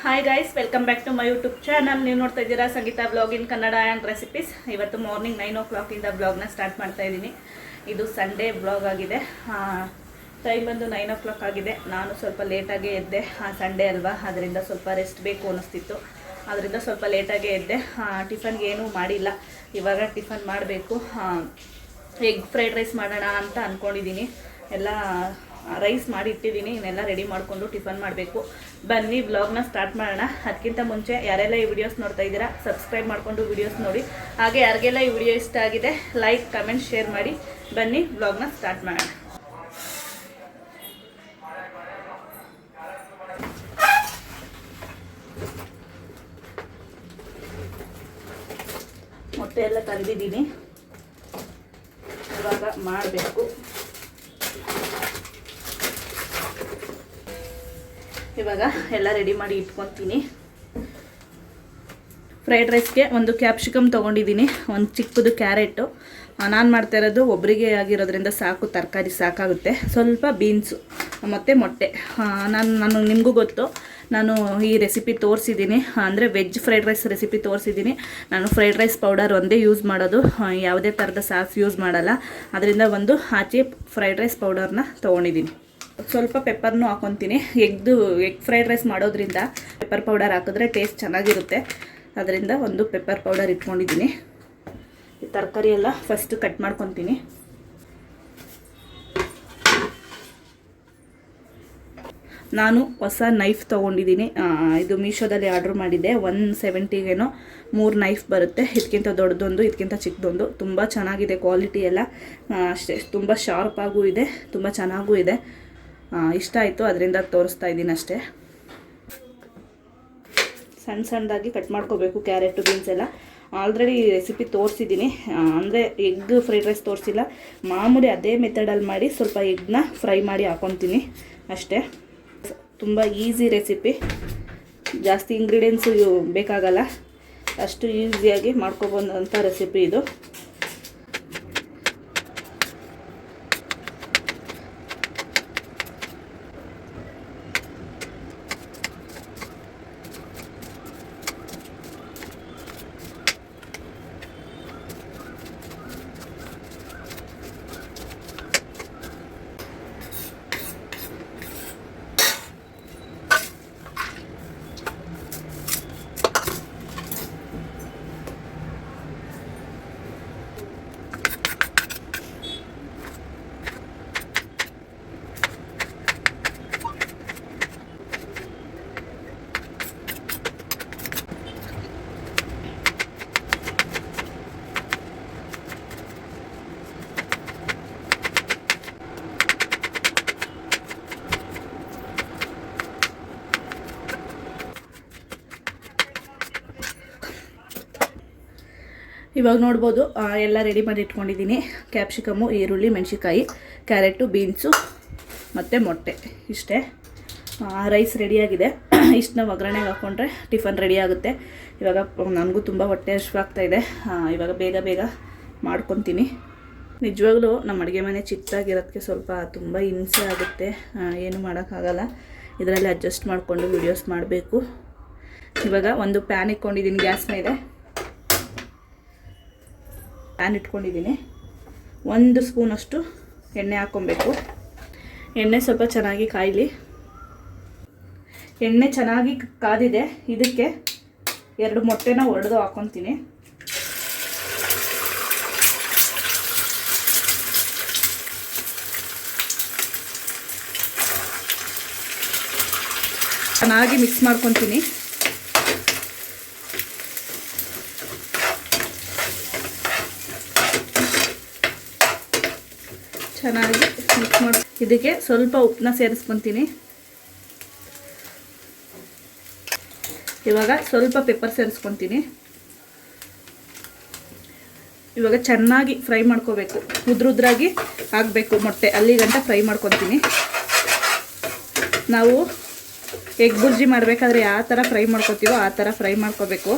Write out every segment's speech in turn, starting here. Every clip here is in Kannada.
Hi guys, welcome back to my YouTube channel. ನೀವು ನೋಡ್ತಾ ಇದ್ದೀರಾ Sangeetha blog in Kannada and recipes. ಇವತ್ತು ಮಾರ್ನಿಂಗ್ 9 o'clock ಬ್ಲಾಗ್ನ ಸ್ಟಾರ್ಟ್ ಮಾಡ್ತಾ ಇದ್ದೀನಿ. ಇದು ಸಂಡೇ ಬ್ಲಾಗ್ ಆಗಿದೆ. ಟೈಮ್ ಬಂದು 9 o'clock ಆಗಿದೆ. ನಾನು ಸ್ವಲ್ಪ ಲೇಟಾಗೇ ಎದ್ದೆ. ಸಂಡೇ ಅಲ್ವಾ, ಅದರಿಂದ ಸ್ವಲ್ಪ ರೆಸ್ಟ್ ಬೇಕು ಅನ್ನಿಸ್ತಿತ್ತು. ಅದರಿಂದ ಸ್ವಲ್ಪ ಲೇಟಾಗೇ ಎದ್ದೆ. ಟಿಫನ್ಗೆ ಏನೂ ಮಾಡಿಲ್ಲ. ಇವಾಗ ಟಿಫನ್ ಮಾಡಬೇಕು. ಎಗ್ ಫ್ರೈಡ್ ರೈಸ್ ಮಾಡೋಣ ಅಂತ ಅಂದ್ಕೊಂಡಿದ್ದೀನಿ. ಎಲ್ಲ ರೈಸ್ ಮಾಡಿ ಇಟ್ಟಿದ್ದೀನಿ. ಇನ್ನೆಲ್ಲ ರೆಡಿ ಮಾಡಿಕೊಂಡು ಟಿಫನ್ ಮಾಡಬೇಕು. ಬನ್ನಿ ವ್ಲಾಗ್ನ ಸ್ಟಾರ್ಟ್ ಮಾಡೋಣ. ಅದಕ್ಕಿಂತ ಮುಂಚೆ ಯಾರೆಲ್ಲ ಈ ವಿಡಿಯೋಸ್ ನೋಡ್ತಾ ಇದ್ದೀರಾ ಸಬ್ಸ್ಕ್ರೈಬ್ ಮಾಡಿಕೊಂಡು ವಿಡಿಯೋಸ್ ನೋಡಿ. ಹಾಗೆ ಯಾರಿಗೆಲ್ಲ ಈ ವಿಡಿಯೋ ಇಷ್ಟ ಆಗಿದೆ ಲೈಕ್, ಕಮೆಂಟ್, ಶೇರ್ ಮಾಡಿ. ಬನ್ನಿ ವ್ಲಾಗ್ನ ಸ್ಟಾರ್ಟ್ ಮಾಡೋಣ. ಮೊಟ್ಟೆ ಎಲ್ಲ ತಂದಿದ್ದೀನಿ, ಇವಾಗ ಮಾಡಬೇಕು. ಇವಾಗ ಎಲ್ಲ ರೆಡಿ ಮಾಡಿ ಇಟ್ಕೊತೀನಿ. ಫ್ರೈಡ್ ರೈಸ್ಗೆ ಒಂದು ಕ್ಯಾಪ್ಸಿಕಮ್ ತೊಗೊಂಡಿದ್ದೀನಿ, ಒಂದು ಚಿಕ್ಕದು ಕ್ಯಾರೆಟು. ನಾನು ಮಾಡ್ತಾ ಇರೋದು ಒಬ್ಬರಿಗೆ ಆಗಿರೋದ್ರಿಂದ ಸಾಕು, ತರಕಾರಿ ಸಾಕಾಗುತ್ತೆ. ಸ್ವಲ್ಪ ಬೀನ್ಸು ಮತ್ತು ಮೊಟ್ಟೆ. ನಾನು ನಿಮಗೂ ಗೊತ್ತು, ನಾನು ಈ ರೆಸಿಪಿ ತೋರಿಸಿದ್ದೀನಿ, ಅಂದರೆ ವೆಜ್ ಫ್ರೈಡ್ ರೈಸ್ ರೆಸಿಪಿ ತೋರಿಸಿದ್ದೀನಿ. ನಾನು ಫ್ರೈಡ್ ರೈಸ್ ಪೌಡರ್ ಒಂದೇ ಯೂಸ್ ಮಾಡೋದು, ಯಾವುದೇ ಥರದ ಸಾಸ್ ಯೂಸ್ ಮಾಡಲ್ಲ. ಅದರಿಂದ ಒಂದು ಆಚೆ ಫ್ರೈಡ್ ರೈಸ್ ಪೌಡರ್ನ ತೊಗೊಂಡಿದ್ದೀನಿ. ಸ್ವಲ್ಪ ಪೆಪ್ಪರ್ನೂ ಹಾಕೊತೀನಿ. ಎಗ್ ಫ್ರೈಡ್ ರೈಸ್ ಮಾಡೋದ್ರಿಂದ ಪೆಪ್ಪರ್ ಪೌಡರ್ ಹಾಕಿದ್ರೆ ಟೇಸ್ಟ್ ಚೆನ್ನಾಗಿರುತ್ತೆ. ಅದರಿಂದ ಒಂದು ಪೆಪ್ಪರ್ ಪೌಡರ್ ಇಟ್ಕೊಂಡಿದ್ದೀನಿ. ಈ ತರಕಾರಿ ಎಲ್ಲ ಫಸ್ಟ್ ಕಟ್ ಮಾಡ್ಕೊತೀನಿ. ನಾನು ಹೊಸ ನೈಫ್ ತೊಗೊಂಡಿದ್ದೀನಿ. ಇದು ಮೀಶೋದಲ್ಲಿ ಆರ್ಡ್ರ್ ಮಾಡಿದ್ದೆ. 170ಗೇನೋ 3 ನೈಫ್ ಬರುತ್ತೆ. ಇದಕ್ಕಿಂತ ದೊಡ್ಡದೊಂದು, ಇದಕ್ಕಿಂತ ಚಿಕ್ಕದೊಂದು. ತುಂಬ ಚೆನ್ನಾಗಿದೆ ಕ್ವಾಲಿಟಿ ಎಲ್ಲ. ಅಷ್ಟೇ, ತುಂಬ ಶಾರ್ಪಾಗೂ ಇದೆ, ತುಂಬ ಚೆನ್ನಾಗೂ ಇದೆ. ಇಷ್ಟ ಆಯಿತು, ಅದರಿಂದ ತೋರಿಸ್ತಾ ಇದ್ದೀನಿ ಅಷ್ಟೇ. ಸಣ್ಣ ಸಣ್ಣದಾಗಿ ಕಟ್ ಮಾಡ್ಕೋಬೇಕು ಕ್ಯಾರೆಟು, ಬೀನ್ಸ್ ಎಲ್ಲ. ಆಲ್ರೆಡಿ ಈ ರೆಸಿಪಿ ತೋರಿಸಿದ್ದೀನಿ, ಅಂದರೆ ಎಗ್ ಫ್ರೈಡ್ ರೈಸ್ ತೋರಿಸಿಲ್ಲ. ಮಾಮೂಲಿ ಅದೇ ಮೆಥಡಲ್ಲಿ ಮಾಡಿ ಸ್ವಲ್ಪ ಎಗ್ನ ಫ್ರೈ ಮಾಡಿ ಹಾಕೊತೀನಿ ಅಷ್ಟೇ. ತುಂಬ ಈಸಿ ರೆಸಿಪಿ, ಜಾಸ್ತಿ ಇಂಗ್ರೀಡಿಯೆಂಟ್ಸು ಬೇಕಾಗಲ್ಲ. ಅಷ್ಟು ಈಸಿಯಾಗಿ ಮಾಡ್ಕೊಬೋದಂಥ ರೆಸಿಪಿ ಇದು. ಇವಾಗ ನೋಡ್ಬೋದು, ಎಲ್ಲ ರೆಡಿ ಮಾಡಿ ಇಟ್ಕೊಂಡಿದ್ದೀನಿ. ಕ್ಯಾಪ್ಸಿಕಮ್ಮು, ಈರುಳ್ಳಿ, ಮೆಣಸಿನ್ಕಾಯಿ, ಕ್ಯಾರೆಟು, ಬೀನ್ಸು ಮತ್ತು ಮೊಟ್ಟೆ. ಇಷ್ಟೇ. ರೈಸ್ ರೆಡಿಯಾಗಿದೆ. ಇಷ್ಟನ್ನ ಒಗ್ಗರಣೆಗೆ ಹಾಕ್ಕೊಂಡ್ರೆ ಟಿಫನ್ ರೆಡಿ ಆಗುತ್ತೆ. ಇವಾಗ ನನಗೂ ತುಂಬ ಹೊಟ್ಟೆ ಹಸಿವಾಗ್ತಾಯಿದೆ. ಇವಾಗ ಬೇಗ ಬೇಗ ಮಾಡ್ಕೊತೀನಿ. ನಿಜವಾಗ್ಲೂ ನಮ್ಮ ಅಡುಗೆ ಮನೆ ಚಿಕ್ಕದಾಗಿರೋದಕ್ಕೆ ಸ್ವಲ್ಪ ತುಂಬ ಹಿಂಸೆ ಆಗುತ್ತೆ. ಏನು ಮಾಡೋಕ್ಕಾಗಲ್ಲ. ಇದರಲ್ಲಿ ಅಡ್ಜಸ್ಟ್ ಮಾಡಿಕೊಂಡು ವೀಡಿಯೋಸ್ ಮಾಡಬೇಕು. ಇವಾಗ ಒಂದು ಪ್ಯಾನ್ ಇಟ್ಕೊಂಡಿದ್ದೀನಿ ಗ್ಯಾಸ್ ಮೇಲೆ. ಪ್ಯಾನ್ ಇಟ್ಕೊಂಡಿದ್ದೀನಿ. 1 ಸ್ಪೂನಷ್ಟು ಎಣ್ಣೆ ಹಾಕ್ಕೊಬೇಕು. ಎಣ್ಣೆ ಸ್ವಲ್ಪ ಚೆನ್ನಾಗಿ ಕಾಯಲಿ. ಎಣ್ಣೆ ಚೆನ್ನಾಗಿ ಕಾದಿದೆ. ಇದಕ್ಕೆ 2 ಮೊಟ್ಟೆನ ಒಡೆದು ಹಾಕ್ಕೊತೀನಿ. ಚೆನ್ನಾಗಿ ಮಿಕ್ಸ್ ಮಾಡ್ಕೊತೀನಿ. ಚೆನ್ನಾಗಿ ಮಿಕ್ಸ್ ಮಾಡಿ ಇದಕ್ಕೆ ಸ್ವಲ್ಪ ಉಪ್ಪನ್ನ ಸೇರಿಸ್ಕೊತೀನಿ. ಇವಾಗ ಸ್ವಲ್ಪ ಪೆಪ್ಪರ್ ಸೇರಿಸ್ಕೊತೀನಿ. ಇವಾಗ ಚೆನ್ನಾಗಿ ಫ್ರೈ ಮಾಡ್ಕೋಬೇಕು. ಉದ್ರುದ್ರಾಗಿ ಆಗಬೇಕು ಮೊಟ್ಟೆ, ಅಲ್ಲಿ ಗಂಟ ಫ್ರೈ ಮಾಡ್ಕೊತೀನಿ. ನಾವು ಎಗ್ ಬುರ್ಜಿ ಮಾಡಬೇಕಾದ್ರೆ ಯಾವ ಥರ ಫ್ರೈ ಮಾಡ್ಕೊತೀವೋ ಆ ಥರ ಫ್ರೈ ಮಾಡ್ಕೋಬೇಕು.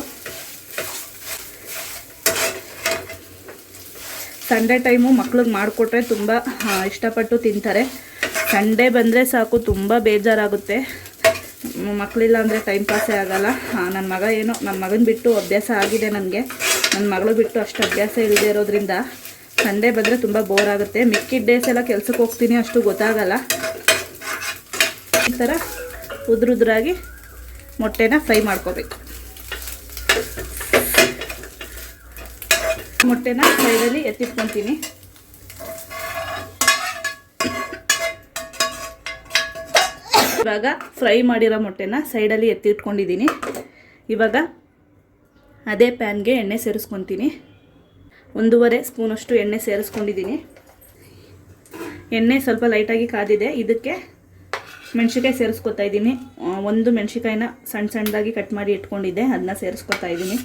ಸಂಡೇ ಟೈಮು ಮಕ್ಳಿಗೆ ಮಾಡಿಕೊಟ್ರೆ ತುಂಬ ಇಷ್ಟಪಟ್ಟು ತಿಂತಾರೆ. ಸಂಡೇ ಬಂದರೆ ಸಾಕು, ತುಂಬ ಬೇಜಾರಾಗುತ್ತೆ. ಮಕ್ಕಳಿಲ್ಲ ಅಂದರೆ ಟೈಮ್ ಪಾಸೇ ಆಗೋಲ್ಲ. ನನ್ನ ಮಗ ಏನೋ ನನ್ನ ಮಗನ ಬಿಟ್ಟು ಅಭ್ಯಾಸ ಆಗಿದೆ ನನಗೆ. ನನ್ನ ಮಗಳು ಬಿಟ್ಟು ಅಷ್ಟು ಅಭ್ಯಾಸ ಇಲ್ಲದೆ ಇರೋದ್ರಿಂದ ಸಂಡೇ ಬಂದರೆ ತುಂಬ ಬೋರ್ ಆಗುತ್ತೆ. ಮಿಕ್ಕಿದ ಡೇಸ್ ಎಲ್ಲ ಕೆಲ್ಸಕ್ಕೆ ಹೋಗ್ತೀನಿ, ಅಷ್ಟು ಗೊತ್ತಾಗಲ್ಲ. ಈ ಥರ ಉದ್ರುದ್ರಾಗಿ ಮೊಟ್ಟೆನ ಫ್ರೈ ಮಾಡ್ಕೋಬೇಕು. ಮೊಟ್ಟೆನ ಸೈಡಲ್ಲಿ ಎತ್ತಿಟ್ಕೊತೀನಿ. ಇವಾಗ ಫ್ರೈ ಮಾಡಿರೋ ಮೊಟ್ಟೆನ ಸೈಡಲ್ಲಿ ಎತ್ತಿಟ್ಕೊಂಡಿದ್ದೀನಿ. ಇವಾಗ ಅದೇ ಪ್ಯಾನ್ಗೆ ಎಣ್ಣೆ ಸೇರಿಸ್ಕೊತೀನಿ. 1.5 ಸ್ಪೂನಷ್ಟು ಎಣ್ಣೆ ಸೇರಿಸ್ಕೊಂಡಿದ್ದೀನಿ. ಎಣ್ಣೆ ಸ್ವಲ್ಪ ಲೈಟಾಗಿ ಕಾದಿದೆ. ಇದಕ್ಕೆ ಮೆಣಸಿನ್ಕಾಯಿ ಸೇರಿಸ್ಕೊತಾ ಇದ್ದೀನಿ. 1 ಮೆಣಸಿನ್ಕಾಯಿನ ಸಣ್ಣ ಸಣ್ಣದಾಗಿ ಕಟ್ ಮಾಡಿ ಇಟ್ಕೊಂಡಿದ್ದೆ, ಅದನ್ನ ಸೇರಿಸ್ಕೊತಾ ಇದ್ದೀನಿ.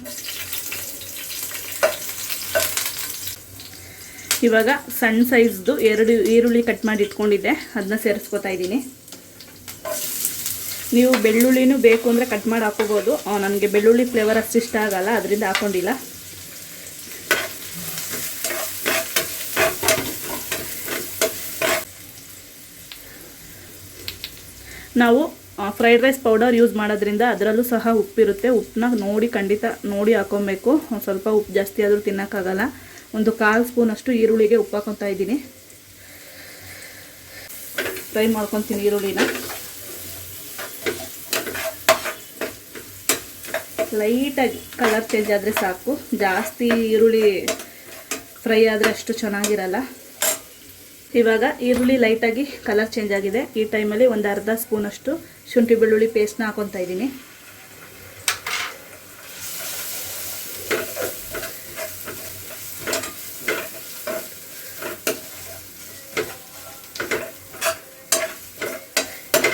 ಇವಾಗ ಸಣ್ಣ ಸೈಜ್ದು 2 ಈರುಳ್ಳಿ ಕಟ್ ಮಾಡಿ ಇಟ್ಕೊಂಡಿದ್ದೆ, ಅದನ್ನ ಸೇರಿಸ್ಕೊತಾ ಇದ್ದೀನಿ. ನೀವು ಬೆಳ್ಳುಳ್ಳಿನೂ ಬೇಕು ಅಂದರೆ ಕಟ್ ಮಾಡಿ ಹಾಕೋಬೋದು. ನನಗೆ ಬೆಳ್ಳುಳ್ಳಿ ಫ್ಲೇವರ್ ಅಷ್ಟು ಇಷ್ಟ ಆಗಲ್ಲ, ಅದರಿಂದ ಹಾಕ್ಕೊಂಡಿಲ್ಲ. ನಾವು ಫ್ರೈಡ್ ರೈಸ್ ಪೌಡರ್ ಯೂಸ್ ಮಾಡೋದ್ರಿಂದ ಅದರಲ್ಲೂ ಸಹ ಉಪ್ಪಿರುತ್ತೆ. ಉಪ್ಪನ್ನ ಖಂಡಿತ ನೋಡಿ ಹಾಕೊಬೇಕು. ಸ್ವಲ್ಪ ಉಪ್ಪು ಜಾಸ್ತಿ ಆದರೂ ತಿನ್ನೋಕ್ಕಾಗಲ್ಲ. 1/4 ಸ್ಪೂನಷ್ಟು ಈರುಳ್ಳಿಗೆ ಉಪ್ಪು ಹಾಕೊತಾ ಇದ್ದೀನಿ. ಫ್ರೈ ಮಾಡ್ಕೊತೀನಿ ಈರುಳ್ಳಿನ. ಲೈಟಾಗಿ ಕಲರ್ ಚೇಂಜ್ ಆದರೆ ಸಾಕು. ಜಾಸ್ತಿ ಈರುಳ್ಳಿ ಫ್ರೈ ಆದರೆ ಅಷ್ಟು ಚೆನ್ನಾಗಿರಲ್ಲ. ಇವಾಗ ಈರುಳ್ಳಿ ಲೈಟಾಗಿ ಕಲರ್ ಚೇಂಜ್ ಆಗಿದೆ. ಈ ಟೈಮಲ್ಲಿ 1/2 ಸ್ಪೂನಷ್ಟು ಶುಂಠಿ ಬೆಳ್ಳುಳ್ಳಿ ಪೇಸ್ಟ್ನ ಹಾಕೊತಾ ಇದ್ದೀನಿ.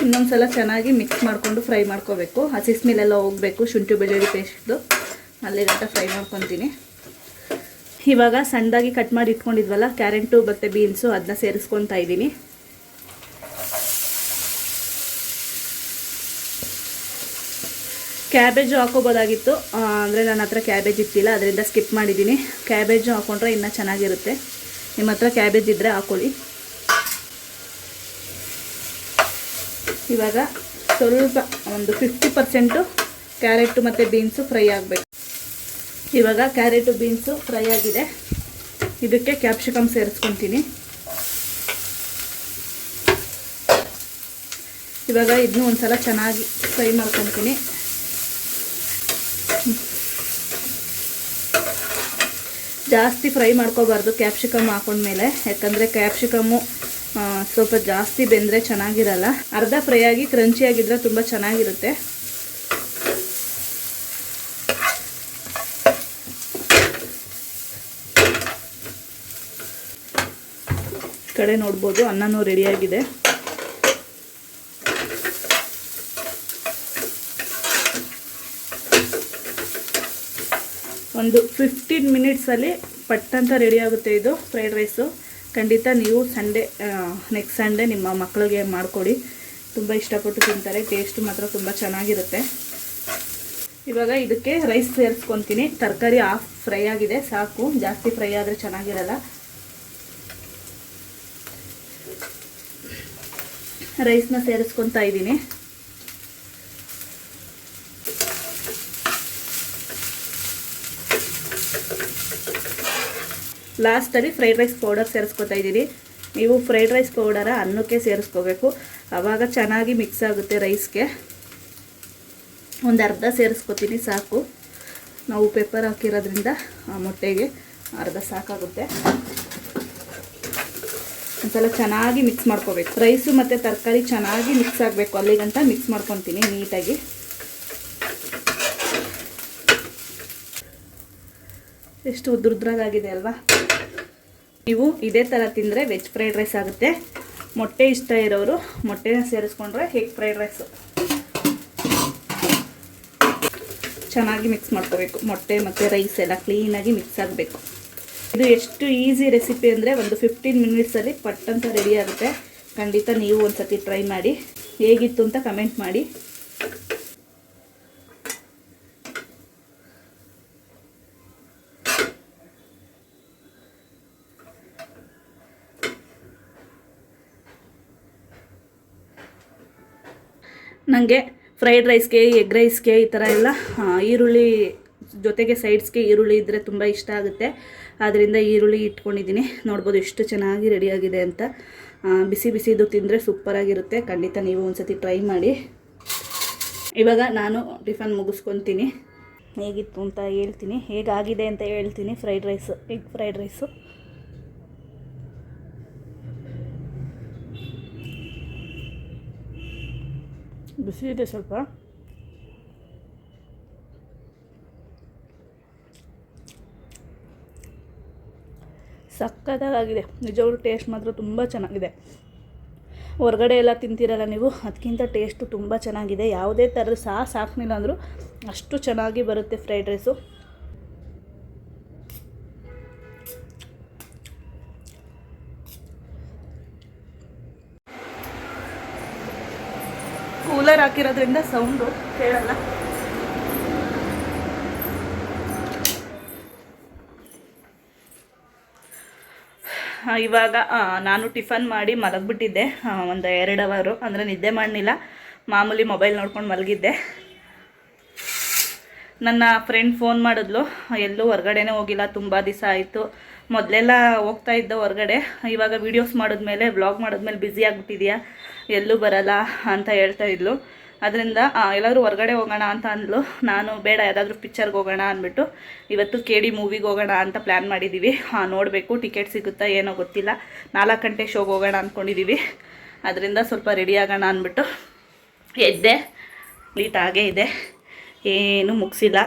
ಇನ್ನೊಂದ್ಸಲ ಚೆನ್ನಾಗಿ ಮಿಕ್ಸ್ ಮಾಡಿಕೊಂಡು ಫ್ರೈ ಮಾಡ್ಕೋಬೇಕು. ಹಸಿ ಸ್ಮೆಲ್ಲೆಲ್ಲ ಹೋಗಬೇಕು ಶುಂಠಿ ಬೆಳ್ಳುಳ್ಳಿ ಪೇಸ್ಟ್ದು. ಅಲ್ಲಿಗಂಟ ಫ್ರೈ ಮಾಡ್ಕೊತೀನಿ. ಇವಾಗ ಸಣ್ಣದಾಗಿ ಕಟ್ ಮಾಡಿ ಇಟ್ಕೊಂಡಿದ್ವಲ್ಲ ಕ್ಯಾರೆಟು ಮತ್ತು ಬೀನ್ಸು, ಅದನ್ನ ಸೇರಿಸ್ಕೊತಾ ಇದ್ದೀನಿ. ಕ್ಯಾಬೇಜು ಹಾಕೋಬೋದಾಗಿತ್ತು, ಅಂದರೆ ನನ್ನ ಹತ್ರ ಕ್ಯಾಬೇಜ್ ಇತ್ತಿಲ್ಲ, ಅದರಿಂದ ಸ್ಕಿಪ್ ಮಾಡಿದ್ದೀನಿ. ಕ್ಯಾಬೇಜು ಹಾಕೊಂಡ್ರೆ ಇನ್ನೂ ಚೆನ್ನಾಗಿರುತ್ತೆ. ನಿಮ್ಮ ಹತ್ರ ಕ್ಯಾಬೇಜ್ ಇದ್ದರೆ ಹಾಕೊಳ್ಳಿ. ಇವಾಗ ಸ್ವಲ್ಪ 50% ಕ್ಯಾರೆಟು ಮತ್ತು ಬೀನ್ಸು ಫ್ರೈ ಆಗಬೇಕು. ಇವಾಗ ಕ್ಯಾರೆಟು ಬೀನ್ಸು ಫ್ರೈ ಆಗಿದೆ. ಇದಕ್ಕೆ ಕ್ಯಾಪ್ಸಿಕಮ್ ಸೇರಿಸ್ಕೊತೀನಿ. ಇವಾಗ ಇದನ್ನು ಒಂದ್ಸಲ ಚೆನ್ನಾಗಿ ಫ್ರೈ ಮಾಡ್ಕೊತೀನಿ. ಜಾಸ್ತಿ ಫ್ರೈ ಮಾಡ್ಕೋಬಾರ್ದು ಕ್ಯಾಪ್ಸಿಕಮ್ ಹಾಕೊಂಡ್ಮೇಲೆ, ಯಾಕಂದರೆ ಕ್ಯಾಪ್ಸಿಕಮ್ಮು ಸ್ವಲ್ಪ ಜಾಸ್ತಿ ಬೆಂದರೆ ಚೆನ್ನಾಗಿರಲ್ಲ. ಅರ್ಧ ಫ್ರೈ ಆಗಿ ಕ್ರಂಚಿಯಾಗಿದ್ದರೆ ತುಂಬ ಚೆನ್ನಾಗಿರುತ್ತೆ. ಕಡೆ ನೋಡ್ಬೋದು ಅನ್ನನೂ ರೆಡಿಯಾಗಿದೆ. ಒಂದು 15 ಮಿನಿಟ್ಸಲ್ಲಿ ಪಟ್ಟಂತ ರೆಡಿ ಆಗುತ್ತೆ ಇದು ಫ್ರೈಡ್ ರೈಸು. ಖಂಡಿತ ನೀವು ನೆಕ್ಸ್ಟ್ ಸಂಡೇ ನಿಮ್ಮ ಮಕ್ಕಳಿಗೆ ಮಾಡಿಕೊಡಿ, ತುಂಬ ಇಷ್ಟಪಟ್ಟು ತಿಂತಾರೆ. ಟೇಸ್ಟ್ ಮಾತ್ರ ತುಂಬ ಚೆನ್ನಾಗಿರುತ್ತೆ. ಇವಾಗ ಇದಕ್ಕೆ ರೈಸ್ ಸೇರಿಸ್ಕೊತೀನಿ. ತರಕಾರಿ ಹಾಫ್ ಫ್ರೈ ಆಗಿದೆ, ಸಾಕು. ಜಾಸ್ತಿ ಫ್ರೈ ಆದರೆ ಚೆನ್ನಾಗಿರಲ್ಲ. ರೈಸ್ನ ಸೇರಿಸ್ಕೊತಾ ಇದ್ದೀನಿ. ಲಾಸ್ಟಲ್ಲಿ ಫ್ರೈಡ್ ರೈಸ್ ಪೌಡರ್ ಸೇರಿಸ್ಕೊತಾ ಇದ್ದೀನಿ. ನೀವು ಫ್ರೈಡ್ ರೈಸ್ ಪೌಡರ ಅನ್ನಕ್ಕೆ ಸೇರಿಸ್ಕೋಬೇಕು, ಆವಾಗ ಚೆನ್ನಾಗಿ ಮಿಕ್ಸ್ ಆಗುತ್ತೆ ರೈಸ್ಗೆ. 1/2 ಸೇರಿಸ್ಕೊತೀನಿ, ಸಾಕು. ನಾವು ಪೆಪ್ಪರ್ ಹಾಕಿರೋದ್ರಿಂದ ಮೊಟ್ಟೆಗೆ ಅರ್ಧ ಸಾಕಾಗುತ್ತೆ. ಒಂದ್ಸಲ ಚೆನ್ನಾಗಿ ಮಿಕ್ಸ್ ಮಾಡ್ಕೋಬೇಕು. ರೈಸು ಮತ್ತು ತರಕಾರಿ ಚೆನ್ನಾಗಿ ಮಿಕ್ಸ್ ಆಗಬೇಕು, ಅಲ್ಲಿಗಂಟ ಮಿಕ್ಸ್ ಮಾಡ್ಕೊತೀನಿ ನೀಟಾಗಿ. ಎಷ್ಟು ಉದ್ರುದ್ರಾಗಿದೆ ಅಲ್ವಾ. ನೀವು ಇದೇ ಥರ ತಿಂದರೆ ವೆಜ್ ಫ್ರೈಡ್ ರೈಸ್ ಆಗುತ್ತೆ. ಮೊಟ್ಟೆ ಇಷ್ಟ ಇರೋರು ಮೊಟ್ಟೆನ ಸೇರಿಸ್ಕೊಂಡ್ರೆ ಎಗ್ ಫ್ರೈಡ್ ರೈಸು. ಚೆನ್ನಾಗಿ ಮಿಕ್ಸ್ ಮಾಡ್ಕೋಬೇಕು. ಮೊಟ್ಟೆ ಮತ್ತು ರೈಸ್ ಎಲ್ಲ ಕ್ಲೀನಾಗಿ ಮಿಕ್ಸ್ ಆಗಬೇಕು. ಇದು ಎಷ್ಟು ಈಸಿ ರೆಸಿಪಿ ಅಂದರೆ ಒಂದು 15 ಮಿನಿಟ್ಸಲ್ಲಿ ಪಟ್ಟಂತ ರೆಡಿ ಆಗುತ್ತೆ. ಖಂಡಿತ ನೀವು ಒಂದು ಸತಿ ಟ್ರೈ ಮಾಡಿ, ಹೇಗಿತ್ತು ಅಂತ ಕಮೆಂಟ್ ಮಾಡಿ. ನನಗೆ ಫ್ರೈಡ್ ರೈಸ್ಗೆ, ಎಗ್ ರೈಸ್ಗೆ ಈ ಥರ ಎಲ್ಲ ಈರುಳ್ಳಿ ಜೊತೆಗೆ ಸೈಡ್ಸ್ಗೆ ಈರುಳ್ಳಿ ಇದ್ದರೆ ತುಂಬ ಇಷ್ಟ ಆಗುತ್ತೆ. ಆದ್ದರಿಂದ ಈರುಳ್ಳಿ ಇಟ್ಕೊಂಡಿದ್ದೀನಿ. ನೋಡ್ಬೋದು ಎಷ್ಟು ಚೆನ್ನಾಗಿ ರೆಡಿಯಾಗಿದೆ ಅಂತ. ಬಿಸಿ ಬಿಸಿದು ತಿಂದರೆ ಸೂಪರಾಗಿರುತ್ತೆ. ಖಂಡಿತ ನೀವು ಒಂದ್ಸತಿ ಟ್ರೈ ಮಾಡಿ. ಇವಾಗ ನಾನು ಟಿಫನ್ ಮುಗಿಸ್ಕೊತೀನಿ. ಹೇಗಿತ್ತು ಅಂತ ಹೇಳ್ತೀನಿ, ಹೇಗಾಗಿದೆ ಅಂತ ಹೇಳ್ತೀನಿ. Fried rice, egg fried rice ಬಿಸಿ ಇದೆ ಸ್ವಲ್ಪ. ಸಕ್ಕತ್ತಾಗಿದೆ ನಿಜವಾಗ್ಲೂ. ಟೇಸ್ಟ್ ಮಾತ್ರ ತುಂಬ ಚೆನ್ನಾಗಿದೆ. ಹೊರಗಡೆ ಎಲ್ಲ ತಿಂತೀರಲ್ಲ ನೀವು, ಅದಕ್ಕಿಂತ ಟೇಸ್ಟು ತುಂಬ ಚೆನ್ನಾಗಿದೆ. ಯಾವುದೇ ಥರದ ಸಾಸ್ ಹಾಕ್ಲಿಲ್ಲ ಅಂದರೂ ಅಷ್ಟು ಚೆನ್ನಾಗಿ ಬರುತ್ತೆ ಫ್ರೈಡ್ ರೈಸು. ಕೂಲರ್ ಹಾಕಿರೋದ್ರಿಂದ ಸೌಂಡು ಕೇಳಲ್ಲ. ಇವಾಗ ನಾನು ಟಿಫನ್ ಮಾಡಿ ಮಲಗಿಬಿಟ್ಟಿದ್ದೆ. ಒಂದು 2 ಅವರು, ಅಂದರೆ ನಿದ್ದೆ ಮಾಡಲಿಲ್ಲ, ಮಾಮೂಲಿ ಮೊಬೈಲ್ ನೋಡ್ಕೊಂಡು ಮಲಗಿದ್ದೆ. ನನ್ನ ಫ್ರೆಂಡ್ ಫೋನ್ ಮಾಡಿದ್ಲು, ಎಲ್ಲೂ ಹೊರಗಡೆನೇ ಹೋಗಿಲ್ಲ, ತುಂಬ ದಿವಸ ಆಯಿತು. ಮೊದಲೆಲ್ಲ ಹೋಗ್ತಾ ಇದ್ದ ಹೊರಗಡೆ, ಇವಾಗ ವೀಡಿಯೋಸ್ ಮಾಡಿದ್ಮೇಲೆ, ವ್ಲಾಗ್ ಮಾಡಿದ್ಮೇಲೆ ಬ್ಯುಸಿ ಆಗಿಬಿಟ್ಟಿದ್ಯಾ, ಎಲ್ಲೂ ಬರಲ್ಲ ಅಂತ ಹೇಳ್ತಾ ಇದ್ಲು. ಅದರಿಂದ ಎಲ್ಲರೂ ಹೊರಗಡೆ ಹೋಗೋಣ ಅಂತ ಅಂದ್ಲು. ನಾನು ಬೇಡ, ಯಾವುದಾದ್ರೂ ಪಿಕ್ಚರ್ಗೆ ಹೋಗೋಣ ಅಂದ್ಬಿಟ್ಟು ಇವತ್ತು KD ಮೂವಿಗೆ ಹೋಗೋಣ ಅಂತ ಪ್ಲ್ಯಾನ್ ಮಾಡಿದ್ದೀವಿ. ನೋಡಬೇಕು ಟಿಕೆಟ್ ಸಿಗುತ್ತಾ ಏನೋ ಗೊತ್ತಿಲ್ಲ. 4 ಗಂಟೆ ಶೋಗೆ ಹೋಗೋಣ ಅಂದ್ಕೊಂಡಿದ್ದೀವಿ. ಅದರಿಂದ ಸ್ವಲ್ಪ ರೆಡಿ ಆಗೋಣ ಅಂದ್ಬಿಟ್ಟು ಎದ್ದೆ. ಲೀಟ್ ಆಗೇ ಇದೆ, ಏನೂ ಮುಗಿಸಿಲ್ಲ.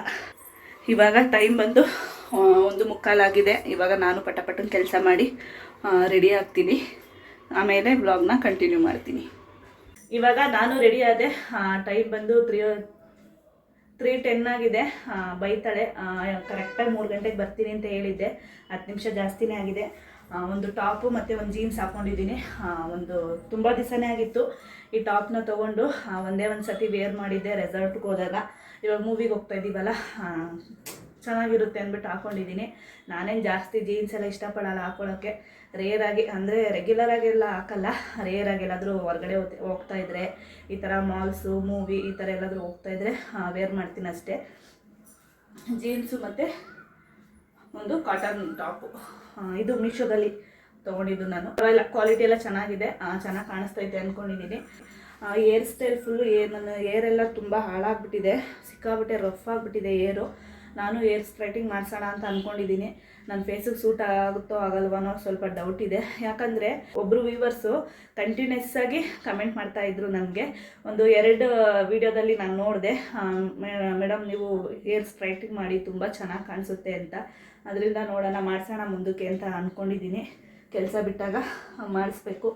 ಇವಾಗ ಟೈಮ್ ಬಂದು 1:15 ಇವಾಗ ನಾನು ಪಟಪಟ್ಟನ ಕೆಲಸ ಮಾಡಿ ರೆಡಿ ಆಗ್ತೀನಿ. ಆಮೇಲೆ ವ್ಲಾಗ್ನ ಕಂಟಿನ್ಯೂ ಮಾಡ್ತೀನಿ. ಇವಾಗ ನಾನು ರೆಡಿ ಆದೆ. ಟೈಮ್ ಬಂದು 3:10 ಆಗಿದೆ. ಬೈತಾಳೆ, ಕರೆಕ್ಟಾಗಿ 3 ಗಂಟೆಗೆ ಬರ್ತೀನಿ ಅಂತ ಹೇಳಿದ್ದೆ. 10 ನಿಮಿಷ ಜಾಸ್ತಿನೇ ಆಗಿದೆ. ಒಂದು ಟಾಪು ಮತ್ತು ಒಂದು ಜೀನ್ಸ್ ಹಾಕ್ಕೊಂಡಿದ್ದೀನಿ. ಒಂದು ತುಂಬ ದಿವಸನೇ ಆಗಿತ್ತು ಈ ಟಾಪ್ನ ತೊಗೊಂಡು. ಒಂದೇ ಒಂದು ಸತಿ ವೇರ್ ಮಾಡಿದ್ದೆ ರೆಸಾರ್ಟ್ಗೆ ಹೋದಾಗ. ಇವಾಗ ಮೂವಿಗೆ ಹೋಗ್ತಾ ಇದ್ದೀವಲ್ಲ, ಚೆನ್ನಾಗಿರುತ್ತೆ ಅಂದ್ಬಿಟ್ಟು ಹಾಕ್ಕೊಂಡಿದ್ದೀನಿ. ನಾನೇನು ಜಾಸ್ತಿ ಜೀನ್ಸ್ ಎಲ್ಲ ಇಷ್ಟಪಡಲ್ಲ ಹಾಕ್ಕೊಳ್ಳೋಕ್ಕೆ. ರೇರಾಗಿ, ಅಂದರೆ ರೆಗ್ಯುಲರಾಗೆಲ್ಲ ಹಾಕಲ್ಲ. ರೇರಾಗಿ ಎಲ್ಲಾದರೂ ಹೊರಗಡೆ ಹೋಗ್ತಾಯಿದ್ರೆ, ಈ ಥರ ಮಾಲ್ಸು, ಮೂವಿ ಈ ಥರ ಎಲ್ಲಾದರೂ ಹೋಗ್ತಾಯಿದ್ರೆ ವೇರ್ ಮಾಡ್ತೀನಿ ಅಷ್ಟೇ. ಜೀನ್ಸು ಮತ್ತು ಒಂದು ಕಾಟನ್ ಟಾಪು. ಇದು ಮೀಶೋದಲ್ಲಿ ತೊಗೊಂಡಿದ್ದು ನಾನು. ಪರವಾಗಿಲ್ಲ, ಕ್ವಾಲಿಟಿ ಎಲ್ಲ ಚೆನ್ನಾಗಿದೆ, ಚೆನ್ನಾಗಿ ಕಾಣಿಸ್ತೈತೆ ಅಂದ್ಕೊಂಡಿದ್ದೀನಿ. ಏರ್ ಸ್ಟೈಲ್ ಫುಲ್ಲು ನನ್ನ ಏರೆಲ್ಲ ತುಂಬ ಹಾಳಾಗ್ಬಿಟ್ಟಿದೆ, ಸಿಕ್ಕಾಬಿಟ್ಟೆ ರಫ್ ಆಗಿಬಿಟ್ಟಿದೆ ಏರು. ನಾನು ಏರ್ ಸ್ಟ್ರೈಟಿಂಗ್ ಮಾಡಿಸೋಣ ಅಂತ ಅಂದ್ಕೊಂಡಿದ್ದೀನಿ. ನನ್ನ ಫೇಸಿಗೆ ಸೂಟ್ ಆಗುತ್ತೋ ಆಗಲ್ವೋ ಅನ್ನೋ ಸ್ವಲ್ಪ ಡೌಟ್ ಇದೆ. ಯಾಕಂದರೆ ಒಬ್ಬರು ವ್ಯೂವರ್ಸು ಕಂಟಿನ್ಯೂಸ್ ಆಗಿ ಕಮೆಂಟ್ ಮಾಡ್ತಾಯಿದ್ರು ನನಗೆ. ಒಂದು 2 ವೀಡಿಯೋದಲ್ಲಿ ನಾನು ನೋಡಿದೆ, ಮೇಡಮ್ ನೀವು ಏರ್ ಸ್ಟ್ರೈಟಿಂಗ್ ಮಾಡಿ ತುಂಬ ಚೆನ್ನಾಗಿ ಕಾಣಿಸುತ್ತೆ ಅಂತ. ಅದರಿಂದ ನೋಡೋಣ, ಮಾಡಿಸೋಣ ಮುಂದಕ್ಕೆ ಅಂತ ಅಂದ್ಕೊಂಡಿದ್ದೀನಿ. ಕೆಲಸ ಬಿಟ್ಟಾಗ ಮಾಡಿಸ್ಬೇಕು.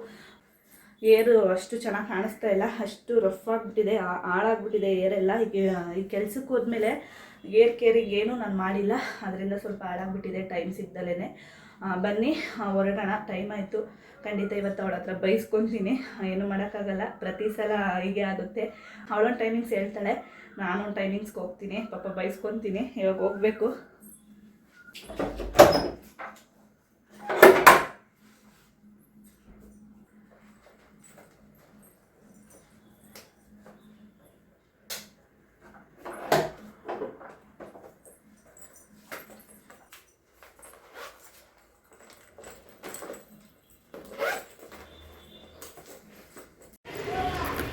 ಏರು ಅಷ್ಟು ಚೆನ್ನಾಗಿ ಕಾಣಿಸ್ತಾ ಇಲ್ಲ, ಅಷ್ಟು ರಫ್ ಆಗಿಬಿಟ್ಟಿದೆ, ಹಾಳಾಗ್ಬಿಟ್ಟಿದೆ ಏರೆಲ್ಲ. ಈ ಕೆಲಸಕ್ಕೆ ಹೋದ್ಮೇಲೆ ಏರ್ ಕೇರಿಂಗ್ ಏನೂ ನಾನು ಮಾಡಿಲ್ಲ, ಅದರಿಂದ ಸ್ವಲ್ಪ ಹಾಳಾಗ್ಬಿಟ್ಟಿದೆ ಟೈಮ್ ಸಿಗ್ದಲೇ. ಬನ್ನಿ ಹೊರಡೋಣ, ಟೈಮ್ ಆಯಿತು. ಖಂಡಿತ ಇವತ್ತು ಅವಳ ಹತ್ರ ಬೈಸ್ಕೊತೀನಿ, ಏನೂ ಮಾಡೋಕ್ಕಾಗಲ್ಲ. ಪ್ರತಿ ಸಲ ಹೀಗೆ ಆಗುತ್ತೆ. ಅವಳೊಂದು ಟೈಮಿಂಗ್ಸ್ ಹೇಳ್ತಾಳೆ, ನಾನೊಂದು ಟೈಮಿಂಗ್ಸ್ಗೆ ಹೋಗ್ತೀನಿ. ಪಾಪ ಬೈಸ್ಕೊತೀನಿ. ಇವಾಗ ಹೋಗಬೇಕು.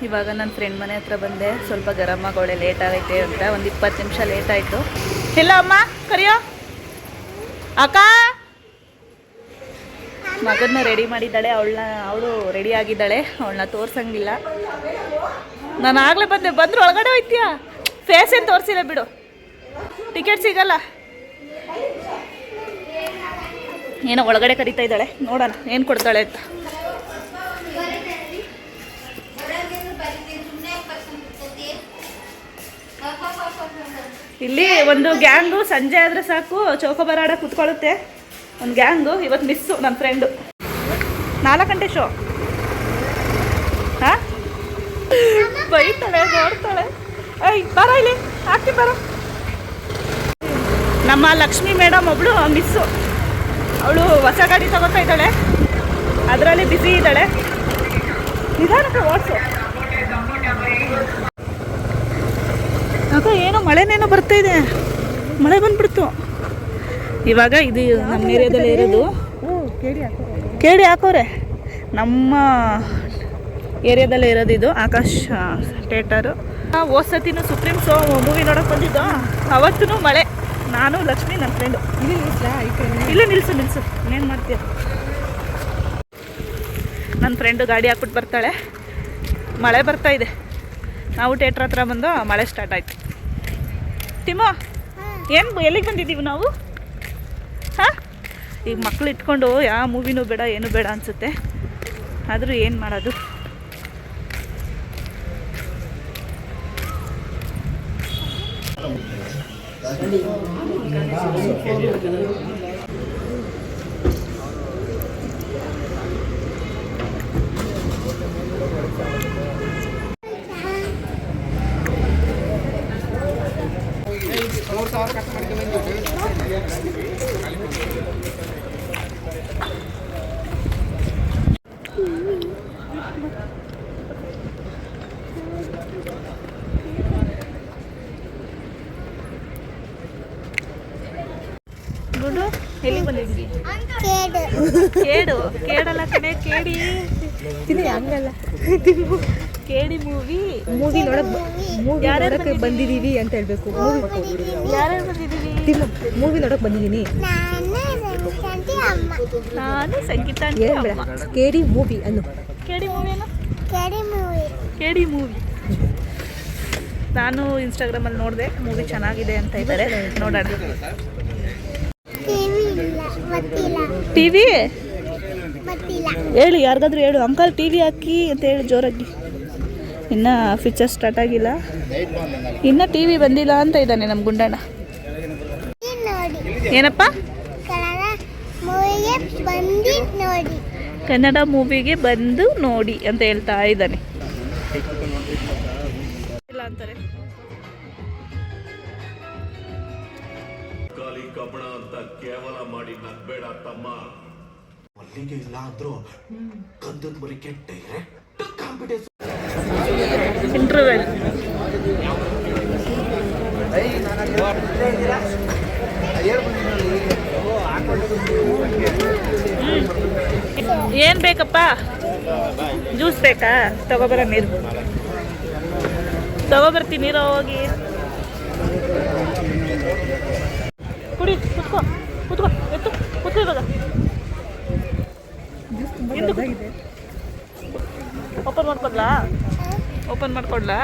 ಇವಾಗ ನನ್ನ ಫ್ರೆಂಡ್ ಮನೆ ಹತ್ರ ಬಂದೆ. ಸ್ವಲ್ಪ ಗರಂ ಆಗೋಳೆ, ಲೇಟ್ ಆಗೈತೆ ಅಂತ. ಒಂದು 20 ನಿಮಿಷ ಲೇಟ್ ಆಯಿತು. ಇಲ್ಲ ಅಮ್ಮ ಕರಿಯೋ ಅಕ್ಕ. ಮಗನ್ನ ರೆಡಿ ಮಾಡಿದ್ದಾಳೆ, ಅವಳು ರೆಡಿ ಆಗಿದ್ದಾಳೆ. ಅವಳನ್ನ ತೋರ್ಸಂಗಿಲ್ಲ. ನಾನು ಆಗಲೇ ಬಂದರು ಒಳಗಡೆ ಹೋಯ್ತೀಯಾ? ಫೇಸ್ ಏನು ತೋರಿಸಿಲ್ಲ ಬಿಡು, ಟಿಕೆಟ್ ಸಿಗಲ್ಲ. ಏನೋ ಒಳಗಡೆ ಕರಿತಾ ಇದ್ದಾಳೆ, ನೋಡೋಣ ಏನು ಕೊಡ್ತಾಳೆ ಅಂತ. ಇಲ್ಲಿ ಒಂದು ಗ್ಯಾಂಗು ಸಂಜೆ ಆದರೆ ಸಾಕು ಚೌಕೋಬಾರ ಆಡ ಕೂತ್ಕೊಳ್ಳುತ್ತೆ. ಒಂದು ಗ್ಯಾಂಗು ಇವತ್ತು ಮಿಸ್ಸು ನನ್ನ ಫ್ರೆಂಡು. 4 ಗಂಟೆ ಶೋ. ಹಾಂ ಬೈತಾಳೆ, ನೋಡ್ತಾಳೆ. ಬರೋ ಇಲ್ಲಿ, ಹಾಕ್ತೀನಿ ಬರೋ. ನಮ್ಮ ಲಕ್ಷ್ಮಿ ಮೇಡಮ್ ಒಬ್ಳು ಮಿಸ್ಸು. ಅವಳು ಹೊಸ ಗಾಡಿ ತಗೋತಾ ಇದ್ದಾಳೆ, ಅದರಲ್ಲಿ ಬ್ಯುಸಿ ಇದ್ದಾಳೆ. ನಿಧಾನಕ್ಕೆ ಓಡಿಸು. ಅಕ್ಕ ಏನೋ ಮಳೆನೇನೋ ಬರ್ತಾ ಇದೆ, ಮಳೆ ಬಂದ್ಬಿಡ್ತು ಇವಾಗ. ಇದು ನಮ್ಮ ಏರಿಯಾದಲ್ಲೇ ಇರೋದು, ಕೇಳಿ ಹಾಕೋರೆ. ನಮ್ಮ ಏರಿಯಾದಲ್ಲೇ ಇರೋದು ಇದು ಆಕಾಶ್ ಥಿಯೇಟರು. ಹೋದ್ಸತಿನೂ ಸುಪ್ರೀಂ ಮೂವಿ ನೋಡೋಕೆ ಬಂದಿದ್ದು, ಅವತ್ತೂ ಮಳೆ. ನಾನು ಲಕ್ಷ್ಮಿ ನನ್ನ ಫ್ರೆಂಡು. ಇಲ್ಲ ನಿಲ್ಸು ಇನ್ನೇನು ಮಾಡ್ತೀಯ. ನನ್ನ ಫ್ರೆಂಡು ಗಾಡಿ ಹಾಕ್ಬಿಟ್ಟು ಬರ್ತಾಳೆ, ಮಳೆ ಬರ್ತಾ ಇದೆ. ನಾವು ಥಿಯೇಟ್ರ್ ಹತ್ರ ಬಂದು ಮಳೆ ಸ್ಟಾರ್ಟ್ ಆಯಿತು. ತಿಮ್ಮೋ ಎಲ್ಲಿಗೆ ಬಂದಿದ್ದೀವಿ ನಾವು? ಹಾಂ, ಈಗ ಮಕ್ಳು ಇಟ್ಕೊಂಡು ಯಾವ ಮೂವಿನೂ ಬೇಡ ಏನೂ ಬೇಡ ಅನಿಸುತ್ತೆ, ಆದರೂ ಏನು ಮಾಡೋದು. ಗುಡು ಎಲ್ಲಿಗೆ ಬಂದಿದ್ವಿ? ಕೇಡಲ್ಲ ಕಡೆ, ಹಂಗಲ್ಲ, ಕೇಡಿ ಮೂವಿ ನೋಡಕ್ ಬಂದಿದೀವಿ ಅಂತ ಹೇಳ್ಬೇಕು. ಯಾರ್ಯಾರು ಬಂದಿದ್ದೀವಿ? ಮೂವಿ ನೋಡಕ್ ಬಂದಿದ್ದೀನಿ ನಾನು, ಸಂಗೀತ. ಕೇಡಿ ಮೂವಿ ಅನ್ನು, ಕೇಡಿ ಮೂವಿ ನಾನು ಇನ್ಸ್ಟಾಗ್ರಾಮಲ್ಲಿ ನೋಡಿದೆ, ಮೂವಿ ಚೆನ್ನಾಗಿದೆ ಅಂತ ಇದ್ದಾರೆ, ನೋಡೋಣ. ಟಿವಿ ಹೇಳಿ, ಯಾರಿಗಾದ್ರೂ ಹೇಳು, ಅಂಕಲ್ ಟಿವಿ ಹಾಕಿ ಅಂತ ಹೇಳಿ ಜೋರಾಗಿ. ಇನ್ನು ಫೀಚರ್ ಸ್ಟಾರ್ಟ್ ಆಗಿಲ್ಲ, ಇನ್ನು ಟಿವಿ ಬಂದಿಲ್ಲ ಅಂತ ಇದ್ದಾನೆ ನಮ್ಮ ಗುಂಡಣ್ಣ. ಏನಪ್ಪ? ಕನ್ನಡ ಮೂವಿಗೆ ಬಂದು ನೋಡಿ ಅಂತ ಹೇಳ್ತಾ ಇದ್ದಾನೆ. ಇಲ್ಲ ಅಂತಾರೆ. ಕಬಣ ಅಂತ ಕೇವಲ ಮಾಡಿ ನಗ್ಬೇಡ ತಮ್ಮ. ಮಲ್ಲಿಗೆ ಇಲ್ಲ ಅಂದ್ರು ಗಂಧದ ಮರಿಕೆ ಡೈರೆಕ್ಟ್ ಕಾಂಪಿಟೇಷನ್. ಇಂಟರ್ವೆಲ್ ಏನ್ ಬೇಕಪ್ಪ? ಜ್ಯೂಸ್ ಬೇಕಾ? ತಗೋಬರ ನೀರು ತಗೋಬರ್ತೀನಿ, ನೀರು ಹೋಗಿ ಕುಡಿ. ಕುತ್ಕೋ ಇವಾಗ. ಓಪನ್ ಮಾಡ್ಕೊಡ್ಲಾ?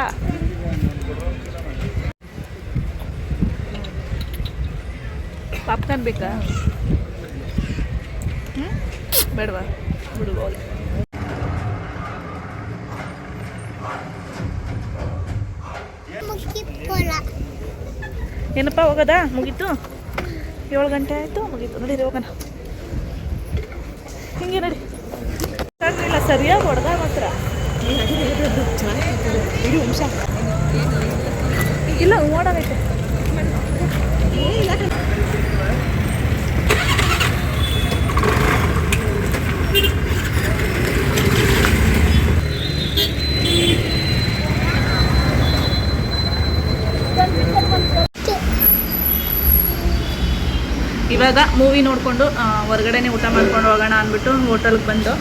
ಪಾಪ್ಕಾರ್ನ್ ಬೇಕಾ? ಬೇಡವಾ? ಬಿಡು. ಏನಪ್ಪ ಹೋಗೋದಾ? ಮುಗೀತು, 7 ಗಂಟೆ ಆಯಿತು, ಮುಗೀತು. ನಡೀರಿ ಹೋಗೋಣ. ಹಿಂಗೆ ನಡಿ. ಇಲ್ಲ ಸರಿಯಾಗಿ ಹೊಡೆದ ಮಾತ್ರ ಇಲ್ಲ ಓಡಾಗೈತೆ. ಇವಾಗ ಮೂವಿ ನೋಡಿಕೊಂಡು ಹೊರಗಡೆನೇ ಊಟ ಮಾಡ್ಕೊಂಡು ಹೋಗೋಣ ಅಂದ್ಬಿಟ್ಟು ಹೋಟೆಲ್ಗೆ ಬಂದು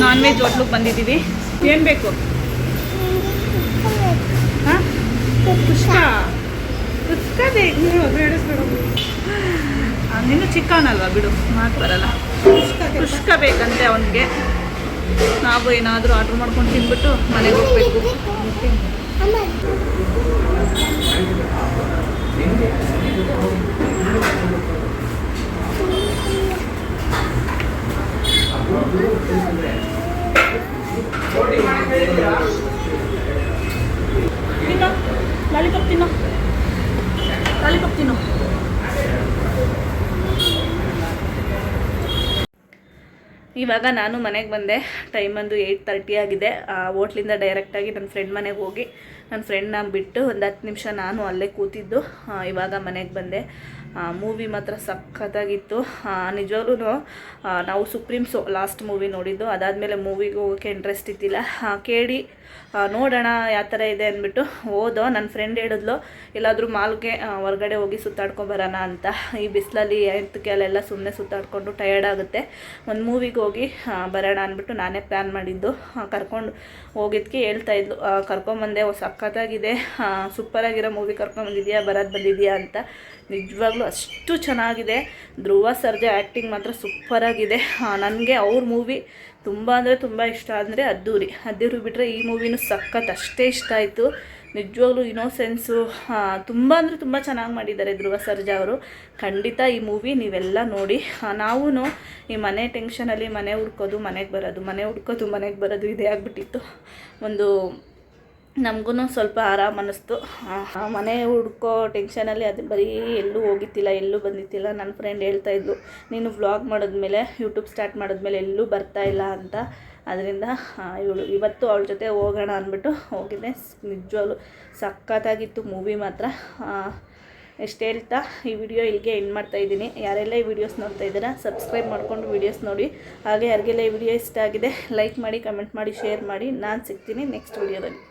ನಾನ್ ವೆಜ್ ಹೋಟ್ಲಿಗೆ ಬಂದಿದ್ದೀವಿ. ಏನು ಬೇಕು? ಹಾಂ, ಕುಷ್ಕ ನೀನು ಚಿಕ್ಕವನಲ್ವಾ, ಬಿಡು, ಮಾತು ಬರಲ್ಲ. ಕುಷ್ಕ ಬೇಕಂತೆ ಅವನಿಗೆ. ನಾವು ಏನಾದರೂ ಆರ್ಡ್ರ್ ಮಾಡ್ಕೊಂಡು ತಿಂದ್ಬಿಟ್ಟು ಮನೆಗೆ ಹೋಗ್ಬೇಕು. ತಿನ್ನೋ ಲಾಲಿಪಾಪ್, ತಿನ್ನೋ. ಇವಾಗ ನಾನು ಮನೆಗೆ ಬಂದೆ. ಟೈಮ್ ಬಂದು 8:30 ಆಗಿದೆ. ಹೋಟ್ಲಿಂದ ಡೈರೆಕ್ಟಾಗಿ ನನ್ನ ಫ್ರೆಂಡ್ ಮನೆಗೆ ಹೋಗಿ ನನ್ನ ಫ್ರೆಂಡ್ನ ಬಿಟ್ಟು ಒಂದು 10 ನಿಮಿಷ ನಾನು ಅಲ್ಲೇ ಕೂತಿದ್ದು ಇವಾಗ ಮನೆಗೆ ಬಂದೆ. ಮೂವಿ ಮಾತ್ರ ಸಖತ್ತಾಗಿತ್ತು. ನಿಜವಾಗ್ಲೂ ನಾವು ಸುಪ್ರೀಮ್ಸು ಲಾಸ್ಟ್ ಮೂವಿ ನೋಡಿದ್ದು. ಅದಾದಮೇಲೆ ಮೂವಿಗೆ ಹೋಗೋಕ್ಕೆ ಇಂಟ್ರೆಸ್ಟ್ ಇದ್ದಿಲ್ಲ. ಕೇಳಿ ನೋಡೋಣ ಯಾವ ಥರ ಇದೆ ಅಂದ್ಬಿಟ್ಟು ಹೋದೋ. ನನ್ನ ಫ್ರೆಂಡ್ ಹೇಳಿದ್ಲು ಎಲ್ಲಾದರೂ ಮಾಲ್ಗೆ ಹೊರಗಡೆ ಹೋಗಿ ಸುತ್ತಾಡ್ಕೊಬರೋಣ ಅಂತ. ಈ ಬಿಸಿಲಲ್ಲಿ ಎತ್ತಕ್ಕೆ ಅಲ್ಲೆಲ್ಲ ಸುಮ್ಮನೆ ಸುತ್ತಾಡ್ಕೊಂಡು ಟಯರ್ಡ್ ಆಗುತ್ತೆ, ಒಂದು ಮೂವಿಗೆ ಹೋಗಿ ಬರೋಣ ಅಂದ್ಬಿಟ್ಟು ನಾನೇ ಪ್ಲ್ಯಾನ್ ಮಾಡಿದ್ದು. ಕರ್ಕೊಂಡು ಹೋಗಿದ್ದಕ್ಕೆ ಹೇಳ್ತಾಯಿದ್ಲು, ಕರ್ಕೊಂಬಂದೆ ಸಖತ್ತಾಗಿದೆ, ಸೂಪರಾಗಿರೋ ಮೂವಿ ಕರ್ಕೊಂಬಂದಿದ್ಯಾ, ಬಂದಿದೆಯಾ ಅಂತ. ನಿಜವಾಗ್ಲೂ ಅಷ್ಟು ಚೆನ್ನಾಗಿದೆ. ಧ್ರುವ ಸರ್ಜಾ ಆ್ಯಕ್ಟಿಂಗ್ ಮಾತ್ರ ಸೂಪರಾಗಿದೆ. ನನಗೆ ಅವ್ರ ಮೂವಿ ತುಂಬ ಅಂದರೆ ತುಂಬ ಇಷ್ಟ. ಅಂದರೆ ಅದ್ದೂರಿ ಬಿಟ್ಟರೆ ಈ ಮೂವಿನೂ ಸಖತ್ ಅಷ್ಟೇ ಇಷ್ಟ ಆಯಿತು. ನಿಜವಾಗ್ಲೂ ಇನೋಸೆನ್ಸು ತುಂಬ ಅಂದರೆ ತುಂಬ ಚೆನ್ನಾಗಿ ಮಾಡಿದ್ದಾರೆ ಧ್ರುವ ಸರ್ಜಾ ಅವರು. ಖಂಡಿತ ಈ ಮೂವಿ ನೀವೆಲ್ಲ ನೋಡಿ. ನಾವೂ ಈ ಮನೆ ಟೆನ್ಷನಲ್ಲಿ ಮನೆ ಹುಡ್ಕೋದು ಮನೆಗೆ ಬರೋದು ಇದೇ ಆಗಿಬಿಟ್ಟಿತ್ತು. ಒಂದು ನಮಗೂ ಸ್ವಲ್ಪ ಆರಾಮ ಅನ್ನಿಸ್ತು. ಮನೆ ಹುಡ್ಕೋ ಟೆನ್ಷನಲ್ಲಿ ಅದು ಬರೀ ಎಲ್ಲೂ ಹೋಗಿತ್ತಿಲ್ಲ, ಎಲ್ಲೂ ಬಂದಿತ್ತಿಲ್ಲ. ನನ್ನ ಫ್ರೆಂಡ್ ಹೇಳ್ತಾಯಿದ್ಲು, ನೀನು ವ್ಲಾಗ್ ಮಾಡಿದ್ಮೇಲೆ ಯೂಟ್ಯೂಬ್ ಸ್ಟಾರ್ಟ್ ಮಾಡಿದ್ಮೇಲೆ ಎಲ್ಲೂ ಬರ್ತಾಯಿಲ್ಲ ಅಂತ. ಅದರಿಂದ ಇವತ್ತು ಅವಳ ಜೊತೆ ಹೋಗೋಣ ಅಂದ್ಬಿಟ್ಟು ಹೋಗಿದ್ದೆ. ನಿಜವಾಗ್ಲೂ ಸಖತ್ತಾಗಿತ್ತು ಮೂವಿ ಮಾತ್ರ. ಎಷ್ಟು ಹೇಳ್ತಾ ಈ ವಿಡಿಯೋ ಇಲ್ಲಿಗೆ ಎಂಡ್ ಮಾಡ್ತಾಯಿದ್ದೀನಿ. ಯಾರೆಲ್ಲ ಈ ವಿಡಿಯೋಸ್ ನೋಡ್ತಾ ಇದ್ದೀರಾ ಸಬ್ಸ್ಕ್ರೈಬ್ ಮಾಡಿಕೊಂಡು ವಿಡಿಯೋಸ್ ನೋಡಿ. ಹಾಗೆ ಯಾರಿಗೆಲ್ಲ ಈ ವಿಡಿಯೋ ಇಷ್ಟ ಆಗಿದೆ ಲೈಕ್ ಮಾಡಿ, ಕಮೆಂಟ್ ಮಾಡಿ, ಶೇರ್ ಮಾಡಿ. ನಾನು ಸಿಗ್ತೀನಿ ನೆಕ್ಸ್ಟ್ ವಿಡಿಯೋದಲ್ಲಿ.